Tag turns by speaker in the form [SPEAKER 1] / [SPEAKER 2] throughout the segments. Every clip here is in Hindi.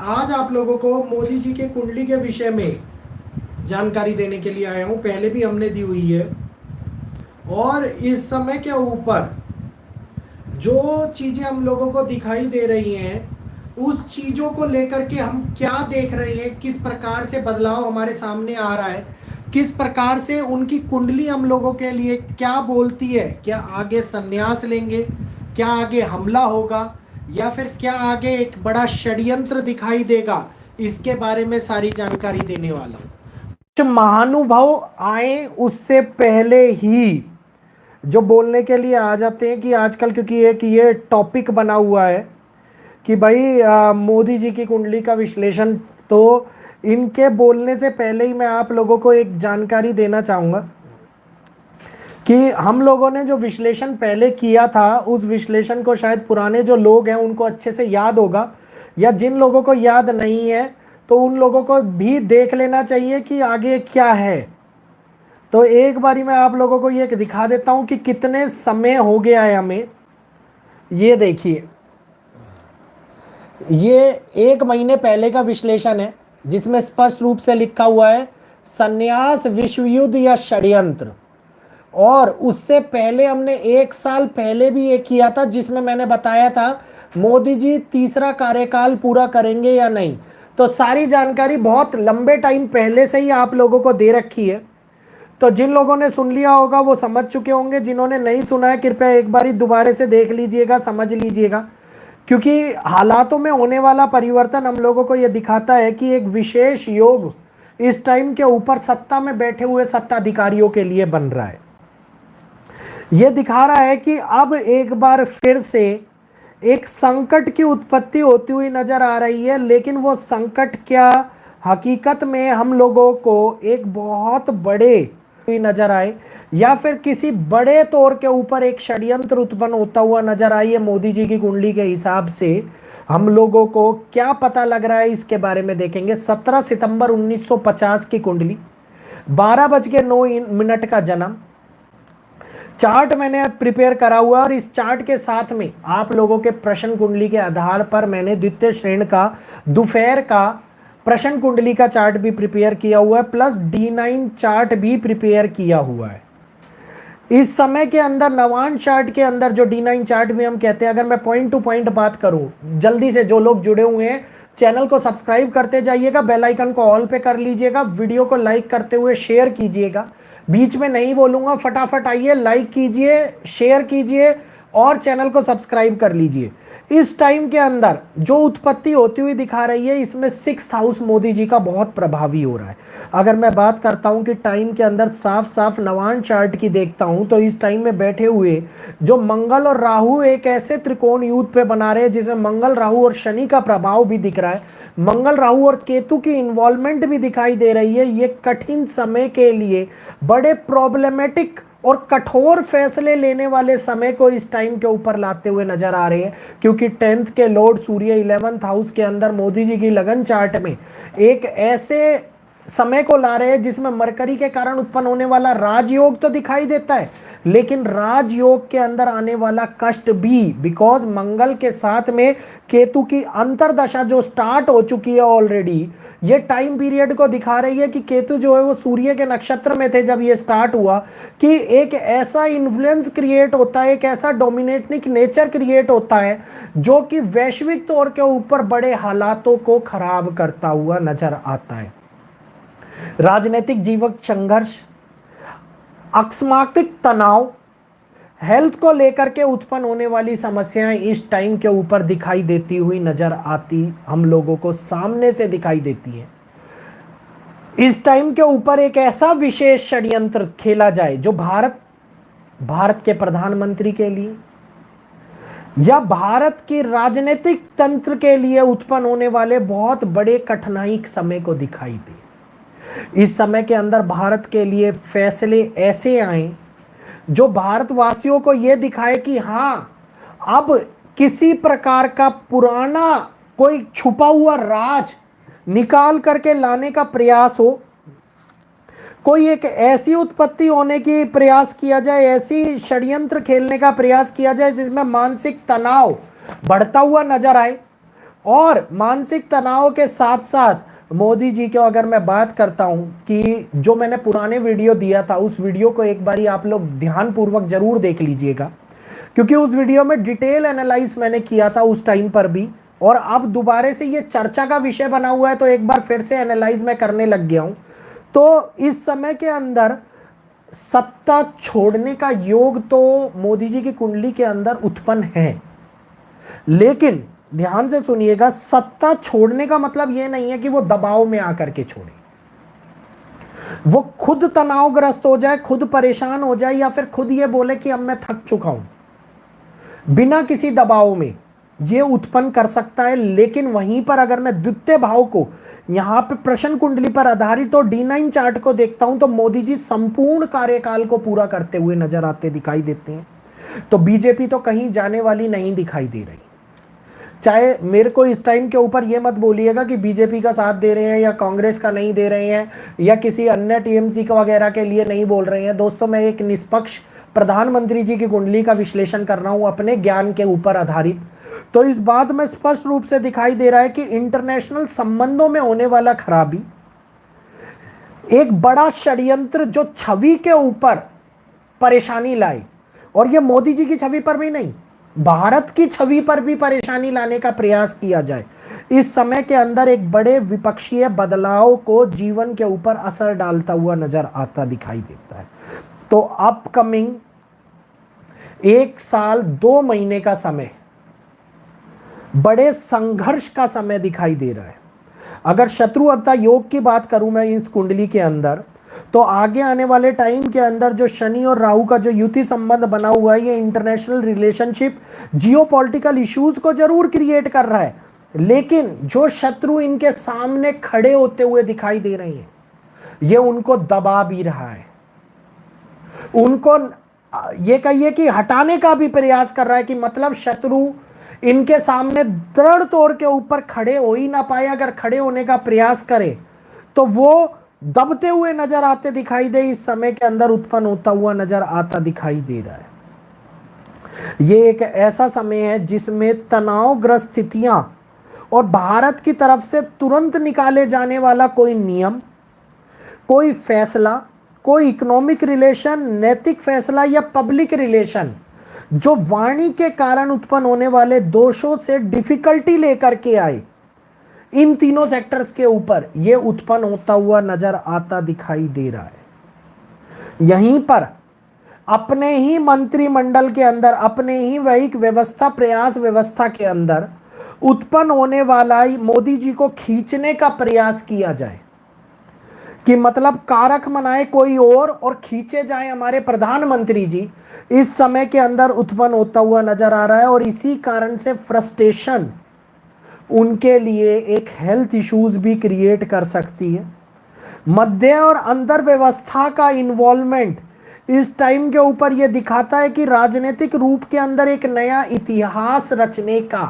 [SPEAKER 1] आज आप लोगों को मोदी जी के कुंडली के विषय में जानकारी देने के लिए आया हूं। पहले भी हमने दी हुई है और इस समय के ऊपर जो चीजें हम लोगों को दिखाई दे रही हैं उस चीजों को लेकर के हम क्या देख रहे हैं, किस प्रकार से बदलाव हमारे सामने आ रहा है, किस प्रकार से उनकी कुंडली हम लोगों के लिए क्या बोलती है। क्या आगे संन्यास लेंगे, क्या आगे हमला होगा, या फिर क्या आगे एक बड़ा षड्यंत्र दिखाई देगा, इसके बारे में सारी जानकारी देने वाला हूं। कुछ महानुभाव आए उससे पहले ही जो बोलने के लिए आ जाते हैं कि आजकल, क्योंकि एक ये टॉपिक बना हुआ है कि भाई मोदी जी की कुंडली का विश्लेषण, तो इनके बोलने से पहले ही मैं आप लोगों को एक जानकारी देना चाहूँगा कि हम लोगों ने जो विश्लेषण पहले किया था उस विश्लेषण को शायद पुराने जो लोग हैं उनको अच्छे से याद होगा, या जिन लोगों को याद नहीं है तो उन लोगों को भी देख लेना चाहिए कि आगे क्या है। तो एक बारी मैं आप लोगों को ये दिखा देता हूं कि कितने समय हो गया है हमें। ये देखिए, ये 1 महीने पहले का विश्लेषण है जिसमें स्पष्ट रूप से लिखा हुआ है संन्यास, विश्व युद्ध या षड्यंत्र। और उससे पहले हमने 1 साल पहले भी ये किया था जिसमें मैंने बताया था मोदी जी तीसरा कार्यकाल पूरा करेंगे या नहीं। तो सारी जानकारी बहुत लंबे टाइम पहले से ही आप लोगों को दे रखी है। तो जिन लोगों ने सुन लिया होगा वो समझ चुके होंगे, जिन्होंने नहीं सुना है कृपया एक बारी दोबारा से देख लीजिएगा, समझ लीजिएगा, क्योंकि हालातों में होने वाला परिवर्तन हम लोगों को यह दिखाता है कि एक विशेष योग इस टाइम के ऊपर सत्ता में बैठे हुए सत्ताधिकारियों के लिए बन रहा है। यह दिखा रहा है कि अब एक बार फिर से एक संकट की उत्पत्ति होती हुई नजर आ रही है, लेकिन वो संकट क्या हकीकत में हम लोगों को एक बहुत बड़े नजर आए या फिर किसी बड़े तौर के ऊपर एक षड्यंत्र उत्पन्न होता हुआ नजर आई है मोदी जी की कुंडली के हिसाब से, हम लोगों को क्या पता लग रहा है इसके बारे में देखेंगे। 17 सितंबर 1950 की कुंडली, 12:09 का जन्म। चार्ट मैंने प्रिपेयर करा हुआ और इस चार्ट के साथ में आप लोगों के प्रश्न कुंडली के आधार पर मैंने द्वितीय श्रेणी का दोपहर का प्रश्न कुंडली का चार्ट भी प्रिपेयर किया हुआ है, प्लस D9 चार्ट भी प्रिपेयर किया हुआ है। इस समय के अंदर नवान चार्ट के अंदर जो D9 चार्ट भी हम कहते हैं, अगर मैं पॉइंट टू पॉइंट बात करूं, जल्दी से जो लोग जुड़े हुए हैं चैनल को सब्सक्राइब करते जाइएगा, बेल आइकन को ऑल पे कर लीजिएगा, वीडियो को लाइक करते हुए शेयर कीजिएगा। बीच में नहीं बोलूंगा, फटाफट आइए, लाइक कीजिए, शेयर कीजिए और चैनल को सब्सक्राइब कर लीजिए। इस टाइम के अंदर जो उत्पत्ति होती हुई दिखा रही है इसमें 6th हाउस मोदी जी का बहुत प्रभावी हो रहा है। अगर मैं बात करता हूं कि टाइम के अंदर साफ साफ नवान चार्ट की देखता हूं तो इस टाइम में बैठे हुए जो मंगल और राहु एक ऐसे त्रिकोण युद्ध पे बना रहे हैं जिसमें मंगल, राहु और शनि का प्रभाव भी दिख रहा है, मंगल, राहु और केतु की इन्वॉल्वमेंट भी दिखाई दे रही है। ये कठिन समय के लिए बड़े प्रॉब्लमेटिक और कठोर फैसले लेने वाले समय को इस टाइम के ऊपर लाते हुए नजर आ रहे हैं, क्योंकि 10th के लॉर्ड सूर्य 11th हाउस के अंदर मोदी जी की लगन चार्ट में एक ऐसे समय को ला रहे हैं जिसमें मरकरी के कारण उत्पन्न होने वाला राजयोग तो दिखाई देता है, लेकिन राजयोग के अंदर आने वाला कष्ट भी, बिकॉज मंगल के साथ में केतु की अंतरदशा जो स्टार्ट हो चुकी है ऑलरेडी, ये टाइम पीरियड को दिखा रही है कि केतु जो है वो सूर्य के नक्षत्र में थे जब ये स्टार्ट हुआ, कि एक ऐसा इन्फ्लुएंस क्रिएट होता है, एक ऐसा डोमिनेटिंग नेचर क्रिएट होता है जो कि वैश्विक तौर के ऊपर बड़े हालातों को खराब करता हुआ नजर आता है। राजनीतिक जीवन संघर्ष, अकस्मातिक तनाव, हेल्थ को लेकर के उत्पन्न होने वाली समस्याएं इस टाइम के ऊपर दिखाई देती हुई नजर आती, हम लोगों को सामने से दिखाई देती है। इस टाइम के ऊपर एक ऐसा विशेष षड्यंत्र खेला जाए जो भारत के प्रधानमंत्री के लिए या भारत की राजनीतिक तंत्र के लिए उत्पन्न होने वाले बहुत बड़े कठिनाई समय को दिखाई दे। इस समय के अंदर भारत के लिए फैसले ऐसे आए जो भारतवासियों को यह दिखाए कि हां, अब किसी प्रकार का पुराना कोई छुपा हुआ राज निकाल करके लाने का प्रयास हो, कोई एक ऐसी उत्पत्ति होने की प्रयास किया जाए, ऐसी षड्यंत्र खेलने का प्रयास किया जाए जिसमें मानसिक तनाव बढ़ता हुआ नजर आए और मानसिक तनाव के साथ साथ मोदी जी की अगर मैं बात करता हूं कि जो मैंने पुराने वीडियो दिया था, उस वीडियो को एक बारी आप लोग ध्यानपूर्वक जरूर देख लीजिएगा, क्योंकि उस वीडियो में डिटेल एनालाइज मैंने किया था उस टाइम पर भी, और अब दोबारा से ये चर्चा का विषय बना हुआ है तो एक बार फिर से एनालाइज मैं करने लग गया हूं। तो इस समय के अंदर सत्ता छोड़ने का योग तो मोदी जी की कुंडली के अंदर उत्पन्न है, लेकिन ध्यान से सुनिएगा, सत्ता छोड़ने का मतलब यह नहीं है कि वो दबाव में आकर के छोड़े, वो खुद तनावग्रस्त हो जाए, खुद परेशान हो जाए, या फिर खुद ये बोले कि अब मैं थक चुका हूं। बिना किसी दबाव में ये उत्पन्न कर सकता है। लेकिन वहीं पर अगर मैं द्वितीय भाव को यहां पे प्रश्न कुंडली पर आधारित तो D9 चार्ट को देखता हूं तो मोदी जी संपूर्ण कार्यकाल को पूरा करते हुए नजर आते दिखाई देते हैं। तो बीजेपी तो कहीं जाने वाली नहीं दिखाई दे रही। चाहे मेरे को इस टाइम के ऊपर ये मत बोलिएगा कि बीजेपी का साथ दे रहे हैं या कांग्रेस का नहीं दे रहे हैं या किसी अन्य टीएमसी का वगैरह के लिए नहीं बोल रहे हैं। दोस्तों, मैं एक निष्पक्ष प्रधानमंत्री जी की कुंडली का विश्लेषण कर रहा हूं अपने ज्ञान के ऊपर आधारित। तो इस बात में स्पष्ट रूप से दिखाई दे रहा है कि इंटरनेशनल संबंधों में होने वाला खराबी एक बड़ा षड्यंत्र जो छवि के ऊपर परेशानी लाए, और ये मोदी जी की छवि पर भी नहीं, भारत की छवि पर भी परेशानी लाने का प्रयास किया जाए, इस समय के अंदर एक बड़े विपक्षीय बदलाव को जीवन के ऊपर असर डालता हुआ नजर आता दिखाई देता है। तो अपकमिंग 1 साल 2 महीने का समय बड़े संघर्ष का समय दिखाई दे रहा है। अगर शत्रुअता योग की बात करूं मैं इस कुंडली के अंदर, तो आगे आने वाले टाइम के अंदर जो शनि और राहु का जो युति संबंध बना हुआ है, ये इंटरनेशनल रिलेशनशिप, जियोपॉलिटिकल इश्यूज को जरूर क्रिएट कर रहा है, लेकिन जो शत्रु इनके सामने खड़े होते हुए दिखाई दे रहे हैं, ये उनको दबा भी रहा है, उनको ये कहिए कि हटाने का भी प्रयास कर रहा है, कि मतलब शत्रु इनके सामने दृढ़ तौर के ऊपर खड़े हो ही ना पाए। अगर खड़े होने का प्रयास करे तो वो दबते हुए नजर आते दिखाई दे, इस समय के अंदर उत्पन्न होता हुआ नजर आता दिखाई दे रहा है। ये एक ऐसा समय है जिसमें तनावग्रस्त स्थितियां और भारत की तरफ से तुरंत निकाले जाने वाला कोई नियम, कोई फैसला, कोई इकोनॉमिक रिलेशन, नैतिक फैसला या पब्लिक रिलेशन, जो वाणी के कारण उत्पन्न होने वाले दोषों से डिफिकल्टी लेकर के आए, इन तीनों सेक्टर्स के ऊपर यह उत्पन्न होता हुआ नजर आता दिखाई दे रहा है। यहीं पर अपने ही मंत्रिमंडल के अंदर, अपने ही वैश्विक व्यवस्था, प्रयास व्यवस्था के अंदर उत्पन्न होने वाला मोदी जी को खींचने का प्रयास किया जाए, कि मतलब कारक मनाए कोई और खींचे जाए हमारे प्रधानमंत्री जी, इस समय के अंदर उत्पन्न होता हुआ नजर आ रहा है। और इसी कारण से फ्रस्ट्रेशन उनके लिए एक हेल्थ इश्यूज भी क्रिएट कर सकती है। मध्य और अंतर व्यवस्था का इन्वॉल्वमेंट इस टाइम के ऊपर यह दिखाता है कि राजनीतिक रूप के अंदर एक नया इतिहास रचने का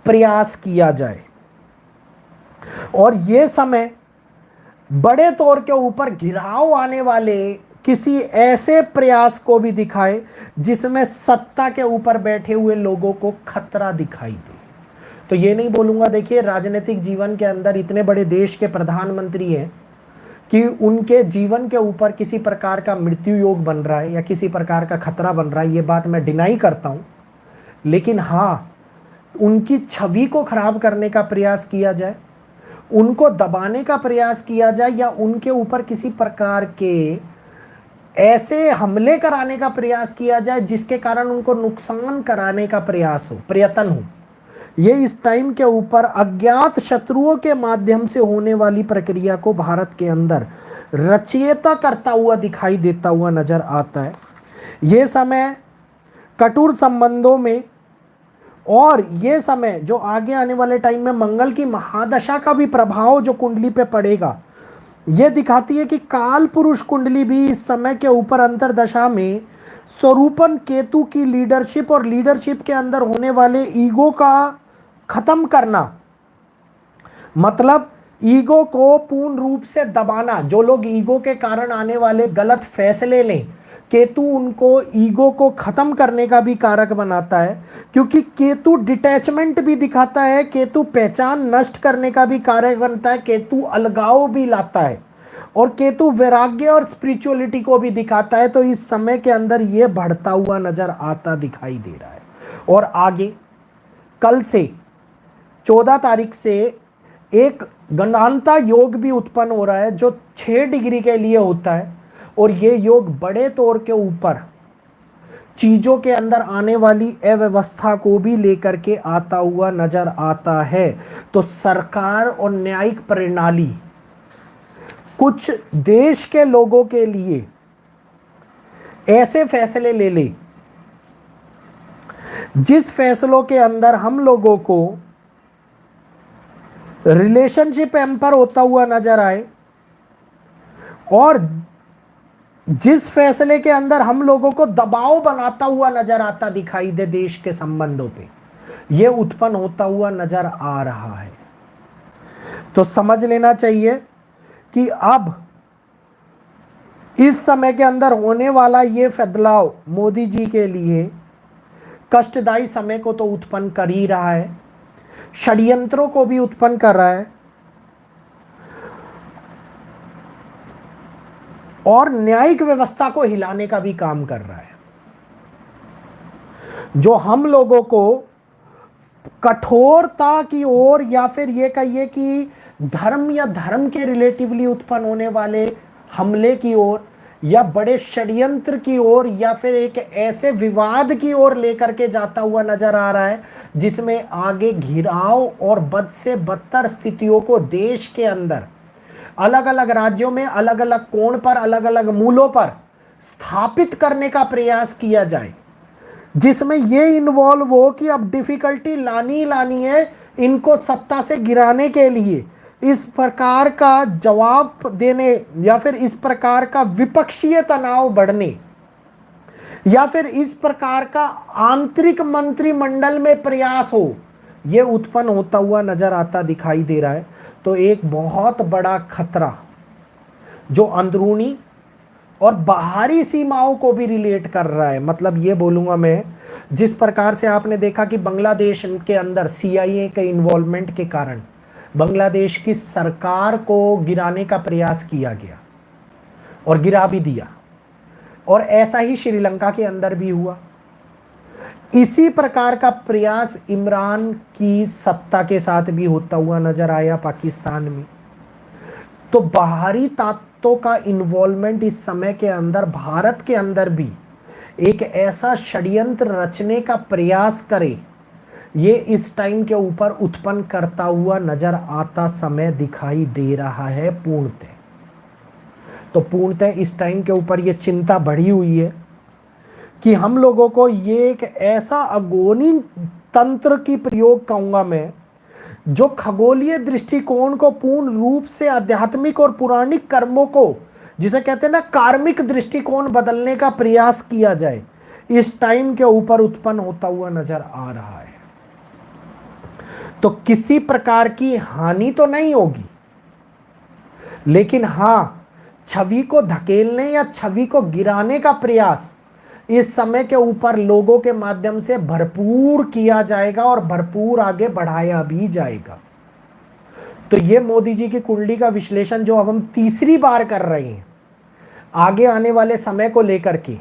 [SPEAKER 1] प्रयास किया जाए, और यह समय बड़े तौर के ऊपर घिराव आने वाले किसी ऐसे प्रयास को भी दिखाए जिसमें सत्ता के ऊपर बैठे हुए लोगों को खतरा दिखाई दे। तो ये नहीं बोलूंगा, देखिए राजनीतिक जीवन के अंदर इतने बड़े देश के प्रधानमंत्री हैं कि उनके जीवन के ऊपर किसी प्रकार का मृत्यु योग बन रहा है या किसी प्रकार का खतरा बन रहा है, ये बात मैं डिनाई करता हूं। लेकिन हाँ, उनकी छवि को खराब करने का प्रयास किया जाए, उनको दबाने का प्रयास किया जाए, या उनके ऊपर किसी प्रकार के ऐसे हमले कराने का प्रयास किया जाए जिसके कारण उनको नुकसान कराने का प्रयास हो, प्रयत्न हो, ये इस टाइम के ऊपर अज्ञात शत्रुओं के माध्यम से होने वाली प्रक्रिया को भारत के अंदर रचयिता करता हुआ दिखाई देता हुआ नजर आता है। ये समय कठोर संबंधों में, और ये समय जो आगे आने वाले टाइम में मंगल की महादशा का भी प्रभाव जो कुंडली पे पड़ेगा, ये दिखाती है कि काल पुरुष कुंडली भी इस समय के ऊपर अंतरदशा में स्वरूपन केतु की लीडरशिप और लीडरशिप के अंदर होने वाले ईगो का खत्म करना, मतलब ईगो को पूर्ण रूप से दबाना। जो लोग ईगो के कारण आने वाले गलत फैसले लें, केतु उनको ईगो को खत्म करने का भी कारक बनाता है, क्योंकि केतु डिटैचमेंट भी दिखाता है, केतु पहचान नष्ट करने का भी कारक बनता है, केतु अलगाव भी लाता है, और केतु वैराग्य और स्पिरिचुअलिटी को भी दिखाता है। तो इस समय के अंदर ये बढ़ता हुआ नजर आता दिखाई दे रहा है। और आगे कल से 14 तारीख से एक गणांता योग भी उत्पन्न हो रहा है, जो 6 डिग्री के लिए होता है, और ये योग बड़े तौर के ऊपर चीजों के अंदर आने वाली अव्यवस्था को भी लेकर के आता हुआ नजर आता है। तो सरकार और न्यायिक प्रणाली कुछ देश के लोगों के लिए ऐसे फैसले ले ले जिस फैसलों के अंदर हम लोगों को रिलेशनशिप एम्पर होता हुआ नजर आए, और जिस फैसले के अंदर हम लोगों को दबाव बनाता हुआ नजर आता दिखाई दे देश के संबंधों पे, यह उत्पन्न होता हुआ नजर आ रहा है। तो समझ लेना चाहिए कि अब इस समय के अंदर होने वाला ये बदलाव मोदी जी के लिए कष्टदायी समय को तो उत्पन्न कर ही रहा है, षड्यंत्रों को भी उत्पन्न कर रहा है, और न्यायिक व्यवस्था को हिलाने का भी काम कर रहा है। जो हम लोगों को कठोरता की ओर, या फिर ये कहिए कि धर्म या धर्म के रिलेटिवली उत्पन्न होने वाले हमले की ओर, या बड़े षड्यंत्र की ओर, या फिर एक ऐसे विवाद की ओर लेकर के जाता हुआ नजर आ रहा है जिसमें आगे घिराव और बद से बदतर स्थितियों को देश के अंदर अलग अलग राज्यों में अलग अलग कोण पर, अलग अलग मूलों पर स्थापित करने का प्रयास किया जाए, जिसमें यह इन्वॉल्व हो कि अब डिफिकल्टी लानी है इनको सत्ता से गिराने के लिए, इस प्रकार का जवाब देने, या फिर इस प्रकार का विपक्षीय तनाव बढ़ने, या फिर इस प्रकार का आंतरिक मंत्रिमंडल में प्रयास हो, यह उत्पन्न होता हुआ नजर आता दिखाई दे रहा है। तो एक बहुत बड़ा खतरा जो अंदरूनी और बाहरी सीमाओं को भी रिलेट कर रहा है, मतलब ये बोलूँगा मैं, जिस प्रकार से आपने देखा कि बांग्लादेश के अंदर CIA के इन्वॉल्वमेंट के कारण बांग्लादेश की सरकार को गिराने का प्रयास किया गया और गिरा भी दिया, और ऐसा ही श्रीलंका के अंदर भी हुआ। इसी प्रकार का प्रयास इमरान की सत्ता के साथ भी होता हुआ नजर आया पाकिस्तान में। तो बाहरी ताकतों का इन्वॉल्वमेंट इस समय के अंदर भारत के अंदर भी एक ऐसा षड्यंत्र रचने का प्रयास करे, ये इस टाइम के ऊपर उत्पन्न करता हुआ नजर आता समय दिखाई दे रहा है पूर्णतः। तो पूर्णतः इस टाइम के ऊपर ये चिंता बढ़ी हुई है कि हम लोगों को ये एक ऐसा अगोनी तंत्र की प्रयोग कहूँगा मैं, जो खगोलीय दृष्टिकोण को पूर्ण रूप से आध्यात्मिक और पुराणिक कर्मों को, जिसे कहते हैं ना कार्मिक दृष्टिकोण, बदलने का प्रयास किया जाए, इस टाइम के ऊपर उत्पन्न होता हुआ नजर आ रहा है। तो किसी प्रकार की हानि तो नहीं होगी, लेकिन हाँ, छवि को धकेलने या छवि को गिराने का प्रयास इस समय के ऊपर लोगों के माध्यम से भरपूर किया जाएगा और भरपूर आगे बढ़ाया भी जाएगा। तो ये मोदी जी की कुंडली का विश्लेषण जो अब हम तीसरी बार कर रहे हैं, आगे आने वाले समय को लेकर के,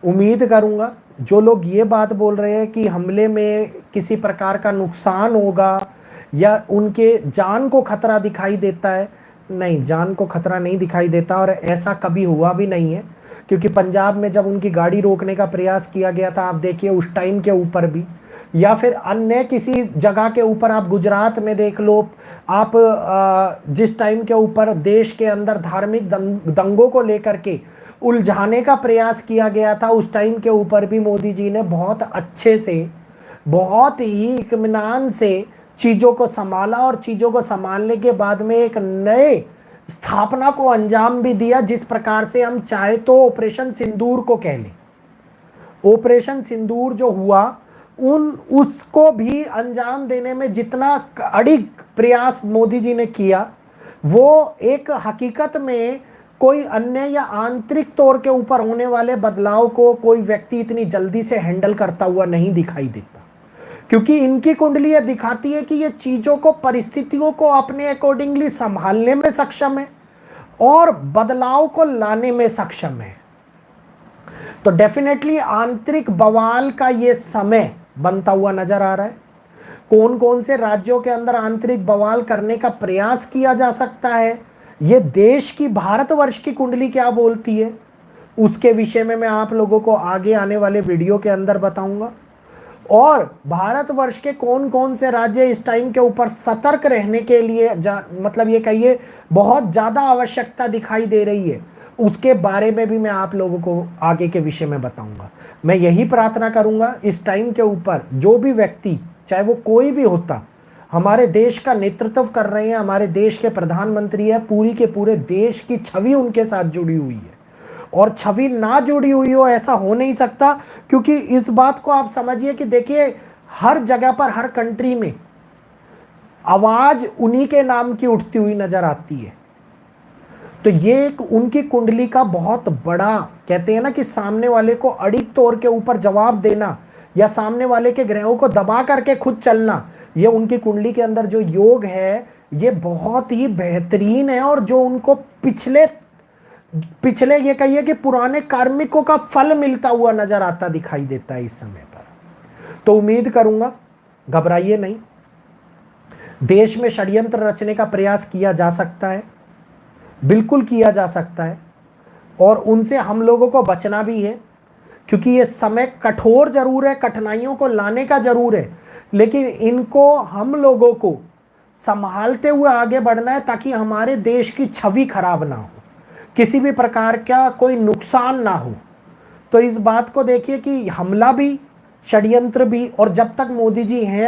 [SPEAKER 1] उम्मीद करूंगा जो लोग ये बात बोल रहे हैं कि हमले में किसी प्रकार का नुकसान होगा या उनके जान को खतरा दिखाई देता है, नहीं, जान को खतरा नहीं दिखाई देता, और ऐसा कभी हुआ भी नहीं है। क्योंकि पंजाब में जब उनकी गाड़ी रोकने का प्रयास किया गया था, आप देखिए उस टाइम के ऊपर भी, या फिर अन्य किसी जगह के ऊपर, आप गुजरात में देख लो, आप जिस टाइम के ऊपर देश के अंदर धार्मिक दंगों को लेकर के उलझाने का प्रयास किया गया था, उस टाइम के ऊपर भी मोदी जी ने बहुत अच्छे से, बहुत ही इत्मीनान से चीज़ों को संभाला, और चीज़ों को संभालने के बाद में एक नए स्थापना को अंजाम भी दिया। जिस प्रकार से हम चाहे तो ऑपरेशन सिंदूर को कह लें, ऑपरेशन सिंदूर जो हुआ, उसको भी अंजाम देने में जितना अड़िग प्रयास मोदी जी ने किया, वो एक हकीकत में कोई अन्य या आंतरिक तौर के ऊपर होने वाले बदलाव को कोई व्यक्ति इतनी जल्दी से हैंडल करता हुआ नहीं दिखाई देता, क्योंकि इनकी कुंडली यह दिखाती है कि ये चीजों को, परिस्थितियों को अपने अकॉर्डिंगली संभालने में सक्षम है और बदलाव को लाने में सक्षम है। तो डेफिनेटली आंतरिक बवाल का ये समय बनता हुआ नजर आ रहा है। कौन कौन से राज्यों के अंदर आंतरिक बवाल करने का प्रयास किया जा सकता है, ये देश की, भारतवर्ष की कुंडली क्या बोलती है, उसके विषय में मैं आप लोगों को आगे आने वाले वीडियो के अंदर बताऊंगा। और भारतवर्ष के कौन कौन से राज्य इस टाइम के ऊपर सतर्क रहने के लिए मतलब ये कहिए बहुत ज़्यादा आवश्यकता दिखाई दे रही है, उसके बारे में भी मैं आप लोगों को आगे के विषय में बताऊंगा। मैं यही प्रार्थना करूंगा इस टाइम के ऊपर जो भी व्यक्ति, चाहे वो कोई भी होता, हमारे देश का नेतृत्व कर रहे हैं, हमारे देश के प्रधानमंत्री है, पूरी के पूरे देश की छवि उनके साथ जुड़ी हुई है, और छवि ना जुड़ी हुई हो ऐसा हो नहीं सकता। क्योंकि इस बात को आप समझिए कि देखिए हर जगह पर, हर कंट्री में आवाज उन्हीं के नाम की उठती हुई नजर आती है। तो ये एक उनकी कुंडली का बहुत बड़ा, कहते हैं ना कि सामने वाले को अड़िग तौर के ऊपर जवाब देना या सामने वाले के ग्रहों को दबा करके खुद चलना, ये उनकी कुंडली के अंदर जो योग है ये बहुत ही बेहतरीन है, और जो उनको पिछले ये कहिए कि पुराने कार्मिकों का फल मिलता हुआ नजर आता दिखाई देता है इस समय पर। तो उम्मीद करूंगा, घबराइए नहीं, देश में षड्यंत्र रचने का प्रयास किया जा सकता है, बिल्कुल किया जा सकता है, और उनसे हम लोगों को बचना भी है। क्योंकि ये समय कठोर जरूर है, कठिनाइयों को लाने का जरूर है, लेकिन इनको हम लोगों को संभालते हुए आगे बढ़ना है ताकि हमारे देश की छवि खराब ना हो, किसी भी प्रकार का कोई नुकसान ना हो। तो इस बात को देखिए कि हमला भी, षड्यंत्र भी, और जब तक मोदी जी हैं